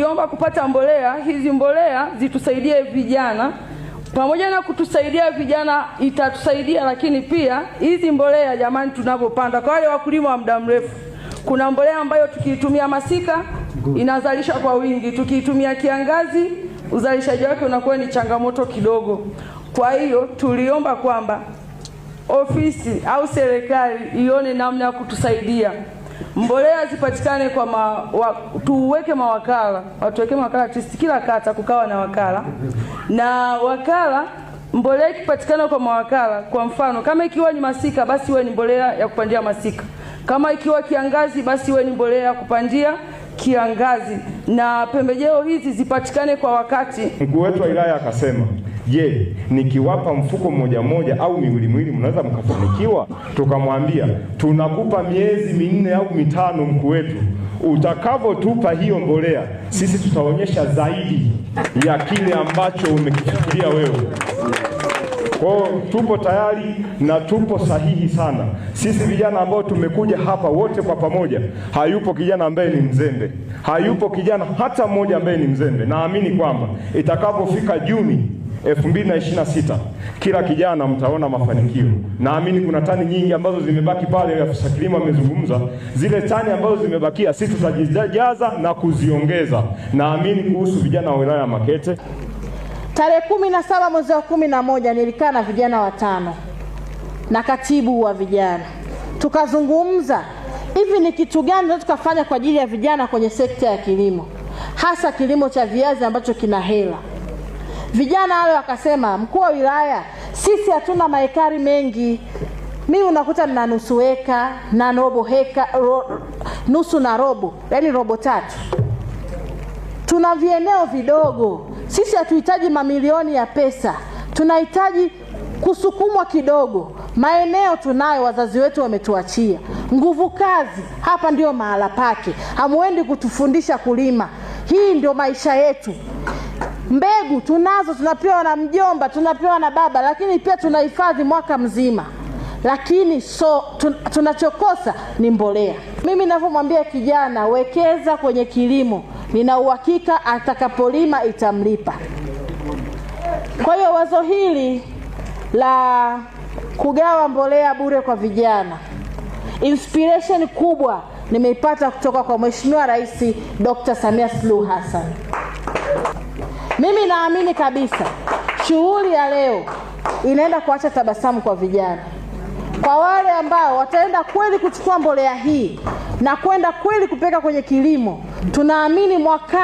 tuliomba kupata mbolea. Hizi mbolea zitusaidie vijana. Pamoja na kutusaidia vijana itatusaidia, lakini pia hizi mbolea jamani, tunapopanda kwa wale wakulima wa muda mrefu, kuna mbolea ambayo tukiitumia masika inazalisha kwa wingi, tukiitumia kiangazi uzalishaji wake unakuwa ni changamoto kidogo. Kwa hiyo tuliomba kwamba ofisi au serikali ione namna ya kutusaidia mbolea zipatikane kwa tuweke mawakala, watuweke mawakala kila kata kukawa na wakala, na wakala mbolea ikipatikana kwa mawakala, kwa mfano kama ikiwa ni masika basi iwe ni mbolea ya kupandia masika, kama ikiwa kiangazi basi iwe ni mbolea ya kupandia kiangazi, na pembejeo hizi zipatikane kwa wakati. Mkuu wetu wa wilaya akasema, je, nikiwapa mfuko mmoja au miwili mnaweza mkafanikiwa? Tukamwambia tunakupa miezi 4 au 5 mkuu wetu, utakavotupa hiyo mbolea sisi tutaonyesha zaidi ya kile ambacho umekifikiria wewe. Kwa tupo tayari na tupo sahihi sana. Sisi vijana ambao tumekuja hapa wote kwa pamoja, hayupo kijana ambaye ni mzembe, hayupo kijana hata mmoja ambaye ni mzembe. Naamini kwamba itakapofika Juni 2026 kila kijana mtaona mafanikio. Naamini kuna tani nyingi ambazo zimebaki pale, afisa kilimo amezungumza, zile tani ambazo zimebakia sisi tutajijaza na kuziongeza. Naamini kuhusu vijana wa wilaya ya Makete. Tarehe 17 mwezi wa 11 nilikaa na vijana 5 na katibu wa vijana, tukazungumza hivi ni kitu gani tunaweza tukafanya kwa ajili ya vijana kwenye sekta ya kilimo, hasa kilimo cha viazi ambacho kina hela. Vijana wale wakasema, mkuu wa wilaya, sisi hatuna maekari mengi. Mimi unakuta nina nusu eka na robo heka, nusu na robo, yani robo 3. Tuna vieneo vidogo. Sisi hatuhitaji mamilioni ya pesa, tunahitaji kusukumwa kidogo. Maeneo tunayo, wazazi wetu wametuachia. Nguvu kazi hapa ndio mahala pake. Hamuendi kutufundisha kulima, hii ndio maisha yetu. Mbegu tunazo, tunapewa na mjomba, tunapewa na baba, lakini pia tunahifadhi mwaka mzima. Lakini tunachokosa ni mbolea. Mimi ninavyomwambia kijana, wekeza kwenye kilimo, nina uhakika atakapolima itamlipa. Kwa hiyo wazo hili la kugawa mbolea bure kwa vijana, inspiration kubwa nimeipata kutoka kwa Mheshimiwa Rais Dr. Samia Suluhu Hassan. Mimi naamini kabisa shughuli ya leo inaenda kuacha tabasamu kwa vijana. Kwa wale ambao wataenda kweli kuchukua mbolea hii na kwenda kweli kupeka kwenye kilimo, tunaamini mwaka